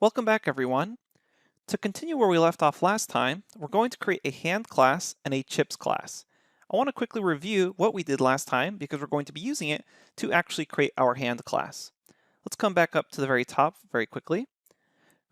Welcome back, everyone. To continue where we left off last time, we're going to create a hand class and a chips class. I want to quickly review what we did last time because we're going to be using it to actually create our hand class. Let's come back up to the very top very quickly.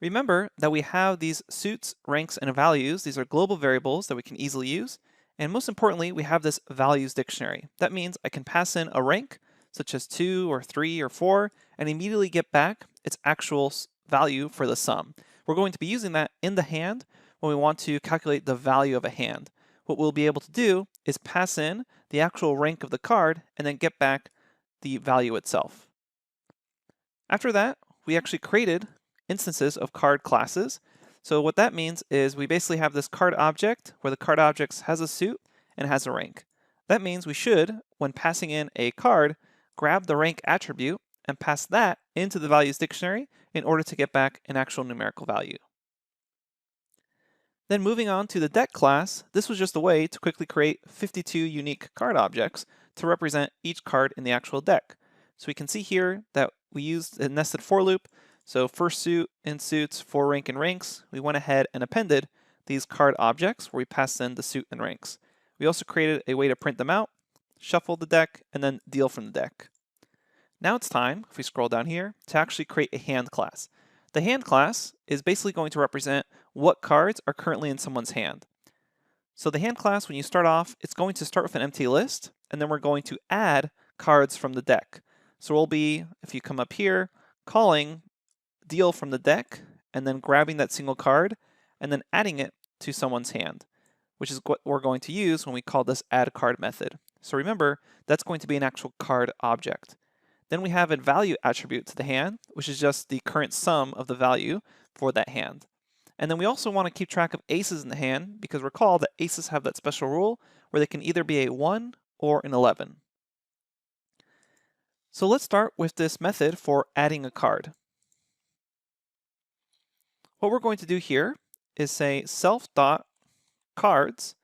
Remember that we have these suits, ranks, and values. These are global variables that we can easily use. And most importantly, we have this values dictionary. That means I can pass in a rank, such as 2 or 3 or 4, and immediately get back its actual value for the sum. We're going to be using that in the hand when we want to calculate the value of a hand. What we'll be able to do is pass in the actual rank of the card and then get back the value itself. After that, we actually created instances of card classes. So what that means is we basically have this card object where the card object has a suit and has a rank. That means we should, when passing in a card, grab the rank attribute and pass that into the values dictionary in order to get back an actual numerical value. Then moving on to the deck class, this was just a way to quickly create 52 unique card objects to represent each card in the actual deck. So we can see here that we used a nested for loop. So for suit in suits, for rank in ranks, we went ahead and appended these card objects where we passed in the suit and ranks. We also created a way to print them out, shuffle the deck, and then deal from the deck. Now it's time, if we scroll down here, to actually create a hand class. The hand class is basically going to represent what cards are currently in someone's hand. So the hand class, when you start off, it's going to start with an empty list, and then we're going to add cards from the deck. So we'll be, if you come up here, calling deal from the deck, and then grabbing that single card, and then adding it to someone's hand, which is what we're going to use when we call this add card method. So remember, that's going to be an actual card object. Then we have a value attribute to the hand, which is just the current sum of the value for that hand. And then we also want to keep track of aces in the hand because recall that aces have that special rule where they can either be a 1 or an 11. So let's start with this method for adding a card. What we're going to do here is say self.cards,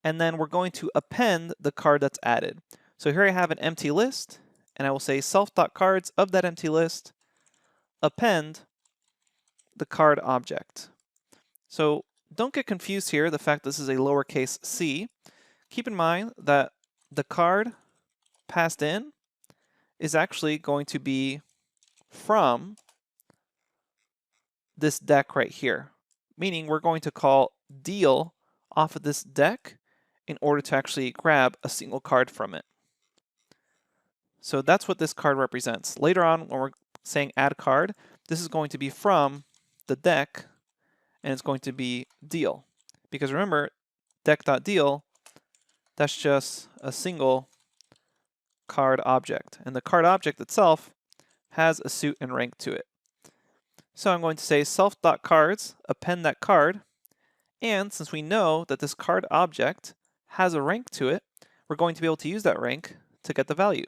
and then we're going to append the card that's added. So here I have an empty list, and I will say self.cards of that empty list, append the card object. So don't get confused here, the fact this is a lowercase c. Keep in mind that the card passed in is actually going to be from this deck right here, meaning we're going to call deal off of this deck in order to actually grab a single card from it. So that's what this card represents. Later on, when we're saying add card, this is going to be from the deck, and it's going to be deal. Because remember, deck.deal, that's just a single card object. And the card object itself has a suit and rank to it. So I'm going to say self.cards, append that card, and since we know that this card object has a rank to it, we're going to be able to use that rank to get the value.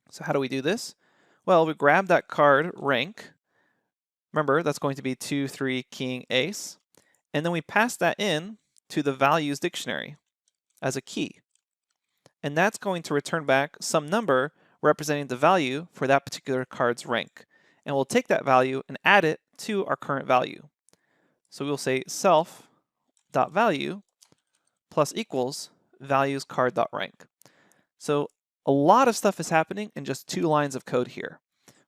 So how do we do this? Well, we grab that card rank. Remember, that's going to be 2, 3, king, ace. And then we pass that in to the values dictionary as a key. And that's going to return back some number representing the value for that particular card's rank. And we'll take that value and add it to our current value. So we'll say self.value plus equals values card.rank. So a lot of stuff is happening in just 2 lines of code here.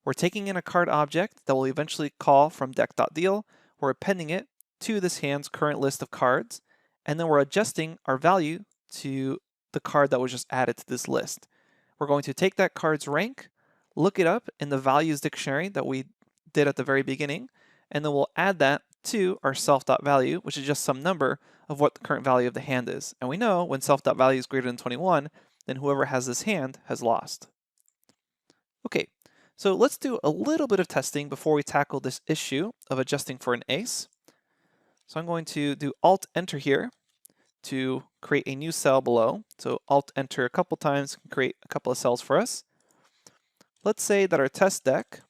We're taking in a card object that will eventually call from deck.deal. We're appending it to this hand's current list of cards, and then we're adjusting our value to the card that was just added to this list. We're going to take that card's rank, look it up in the values dictionary that we did at the very beginning, and then we'll add that to our self.value, which is just some number of what the current value of the hand is. And we know when self.value is greater than 21, then whoever has this hand has lost. Okay, so let's do a little bit of testing before we tackle this issue of adjusting for an ace. So I'm going to do Alt-Enter here to create a new cell below. So Alt-Enter a couple times can create a couple of cells for us. Let's say that our test deck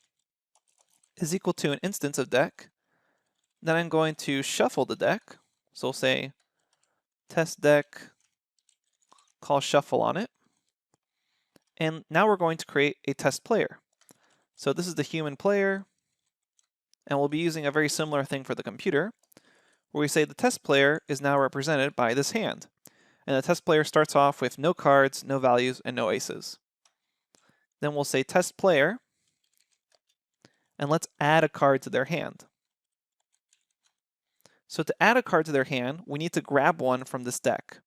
is equal to an instance of deck. Then I'm going to shuffle the deck. So we'll say test deck, call shuffle on it. And now we're going to create a test player. So this is the human player, and we'll be using a very similar thing for the computer, where we say the test player is now represented by this hand. And the test player starts off with no cards, no values, and no aces. Then we'll say test player, and let's add a card to their hand. So to add a card to their hand, we need to grab one from this deck.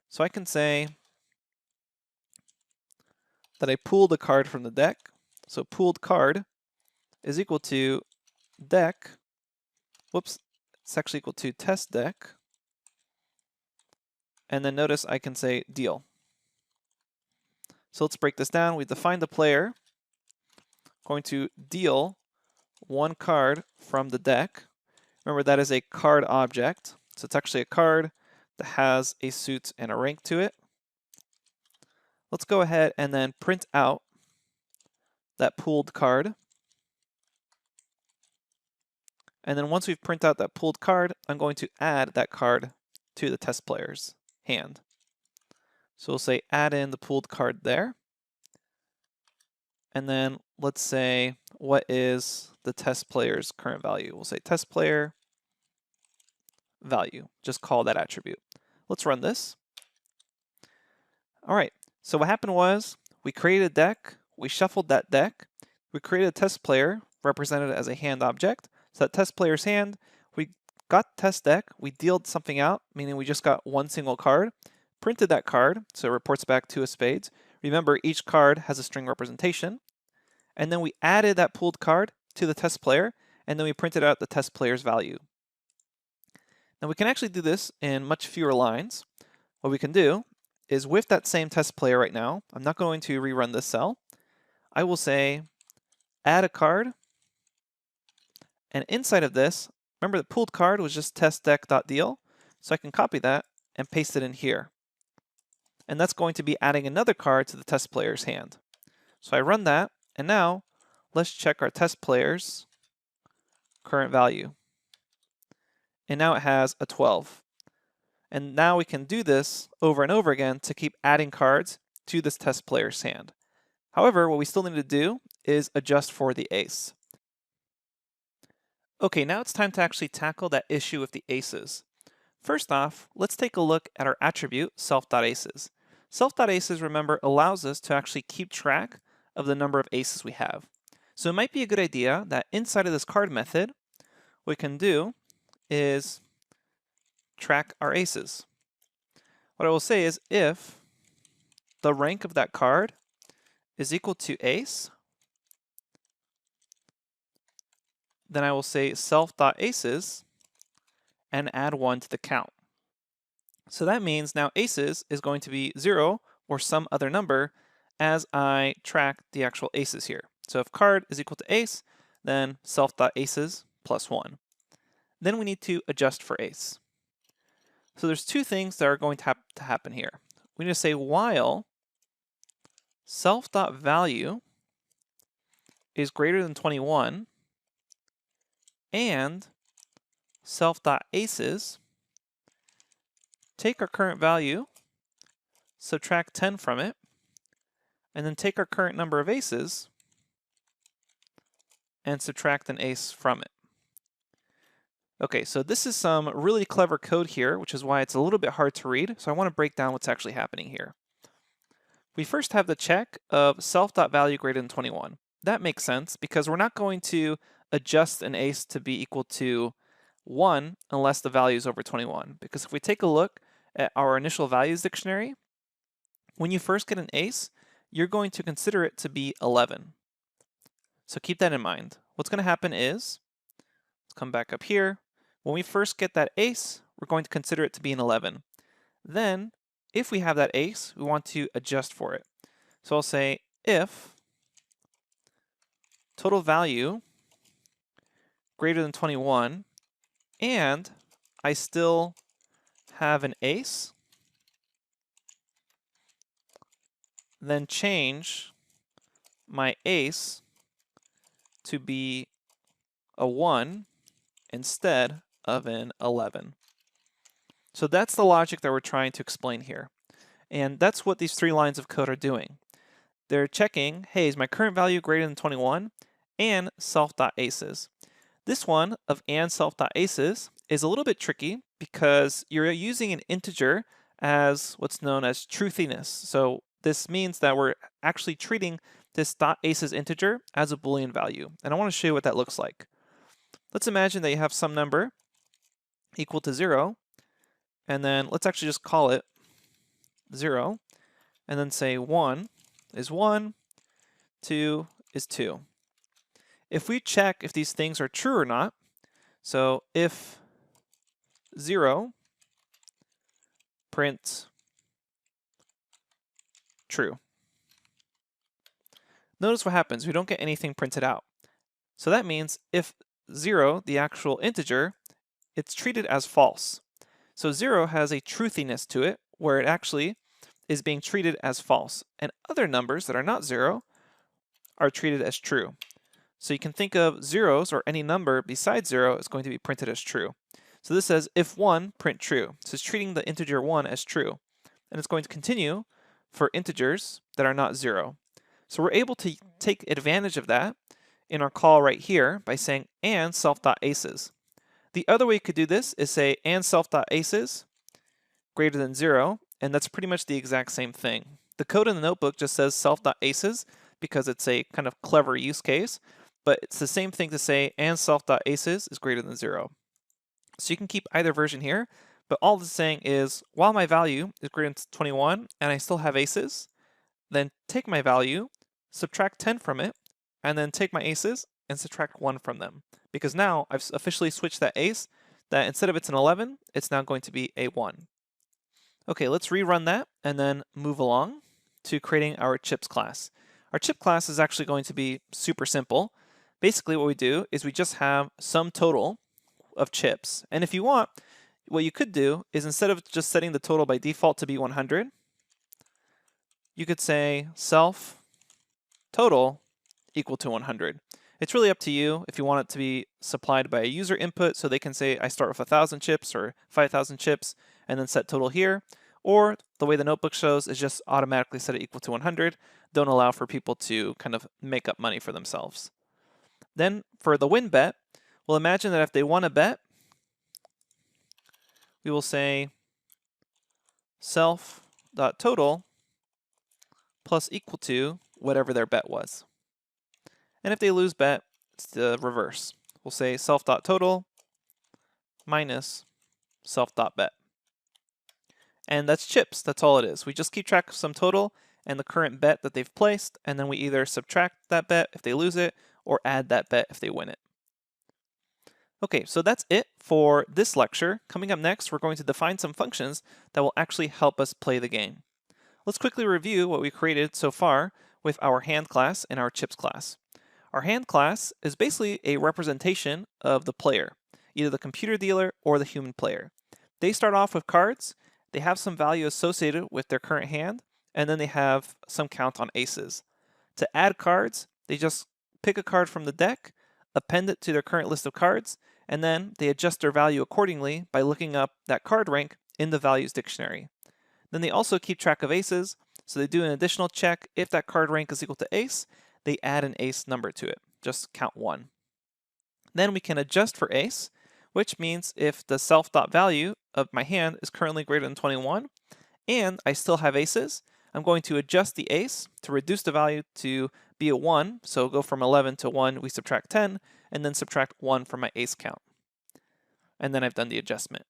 So I can say that I pulled a card from the deck. So pooled card is equal to deck, whoops, it's actually equal to test deck. And then notice I can say deal. So let's break this down. We define the player, going to deal one card from the deck. Remember, that is a card object. So it's actually a card that has a suit and a rank to it. Let's go ahead and then print out that pooled card. And then once we've printed out that pooled card, I'm going to add that card to the test player's hand. So we'll say add in the pooled card there. And then let's say, what is the test player's current value? We'll say test player value. Just call that attribute. Let's run this. All right, so what happened was we created a deck, we shuffled that deck, we created a test player represented as a hand object. So that test player's hand, we got test deck, we dealed something out, meaning we just got one single card, printed that card, so it reports back two of spades. Remember, each card has a string representation. And then we added that pooled card to the test player, and then we printed out the test player's value. Now we can actually do this in much fewer lines. What we can do is with that same test player right now, I'm not going to rerun this cell. I will say add a card, and inside of this, remember the pooled card was just test deck.deal, so I can copy that and paste it in here. And that's going to be adding another card to the test player's hand. So I run that, and now let's check our test player's current value. And now it has a 12. And now we can do this over and over again to keep adding cards to this test player's hand. However, what we still need to do is adjust for the ace. Okay, now it's time to actually tackle that issue with the aces. First off, let's take a look at our attribute self.aces. Self.aces, remember, allows us to actually keep track of the number of aces we have. So it might be a good idea that inside of this card method, what we can do is track our aces. What I will say is if the rank of that card is equal to ace, then I will say self.aces and add 1 to the count. So that means now aces is going to be 0 or some other number as I track the actual aces here. So if card is equal to ace, then self.aces plus 1. Then we need to adjust for ace. So there's two things that are going to have to happen here. We need to say while self.value is greater than 21 and self.aces, take our current value, subtract 10 from it, and then take our current number of aces and subtract an ace from it. Okay, so this is some really clever code here, which is why it's a little bit hard to read. So I want to break down what's actually happening here. We first have the check of self.value greater than 21. That makes sense because we're not going to adjust an ace to be equal to 1 unless the value is over 21. Because if we take a look at our initial values dictionary, when you first get an ace, you're going to consider it to be 11. So keep that in mind. What's going to happen is, let's come back up here. When we first get that ace, we're going to consider it to be an 11. Then, if we have that ace, we want to adjust for it. So I'll say if total value greater than 21 and I still have an ace, then change my ace to be a 1 instead of an 11. So that's the logic that we're trying to explain here. And that's what these 3 lines of code are doing. They're checking, hey, is my current value greater than 21? And self.aces. This one of and self.aces is a little bit tricky because you're using an integer as what's known as truthiness. So this means that we're actually treating this .aces integer as a Boolean value. And I want to show you what that looks like. Let's imagine that you have some number equal to 0, and then let's actually just call it 0, and then say 1 is 1, 2 is 2. If we check if these things are true or not, so if 0 print true, notice what happens. We don't get anything printed out. So that means if 0, the actual integer, it's treated as false. So 0 has a truthiness to it, where it actually is being treated as false. And other numbers that are not 0 are treated as true. So you can think of zeros, or any number besides 0 is going to be printed as true. So this says if 1, print true. So it's treating the integer 1 as true. And it's going to continue for integers that are not 0. So we're able to take advantage of that in our call right here by saying and self.aces. The other way you could do this is say and self.aces greater than 0, and that's pretty much the exact same thing. The code in the notebook just says self.aces because it's a kind of clever use case, but it's the same thing to say and self.aces is greater than 0. So you can keep either version here, but all it's saying is while my value is greater than 21 and I still have aces, then take my value, subtract 10 from it, and then take my aces and subtract 1 from them. Because now I've officially switched that ace, that instead of it's an 11, it's now going to be a 1. Okay, let's rerun that and then move along to creating our chips class. Our chip class is actually going to be super simple. Basically what we do is we just have sum total of chips. And if you want, what you could do is instead of just setting the total by default to be 100, you could say self total equal to 100. It's really up to you if you want it to be supplied by a user input, so they can say I start with 1,000 chips or 5,000 chips and then set total here, or the way the notebook shows is just automatically set it equal to 100. Don't allow for people to kind of make up money for themselves. Then for the win bet, we'll imagine that if they won a bet, we will say self.total plus equal to whatever their bet was. And if they lose bet, it's the reverse. We'll say self.total minus self.bet. And that's chips, that's all it is. We just keep track of some total and the current bet that they've placed, and then we either subtract that bet if they lose it, or add that bet if they win it. Okay, so that's it for this lecture. Coming up next, we're going to define some functions that will actually help us play the game. Let's quickly review what we created so far with our hand class and our chips class. Our hand class is basically a representation of the player, either the computer dealer or the human player. They start off with cards, they have some value associated with their current hand, and then they have some count on aces. To add cards, they just pick a card from the deck, append it to their current list of cards, and then they adjust their value accordingly by looking up that card rank in the values dictionary. Then they also keep track of aces, so they do an additional check. If that card rank is equal to ace, they add an ace number to it, just count 1. Then we can adjust for ace, which means if the self.value of my hand is currently greater than 21, and I still have aces, I'm going to adjust the ace to reduce the value to be a 1, so go from 11 to 1, we subtract 10, and then subtract 1 from my ace count. And then I've done the adjustment.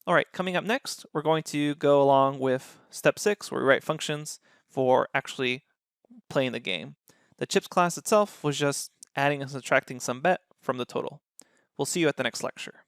All right, coming up next, we're going to go along with step 6, where we write functions for actually playing the game. The chips class itself was just adding and subtracting some bet from the total. We'll see you at the next lecture.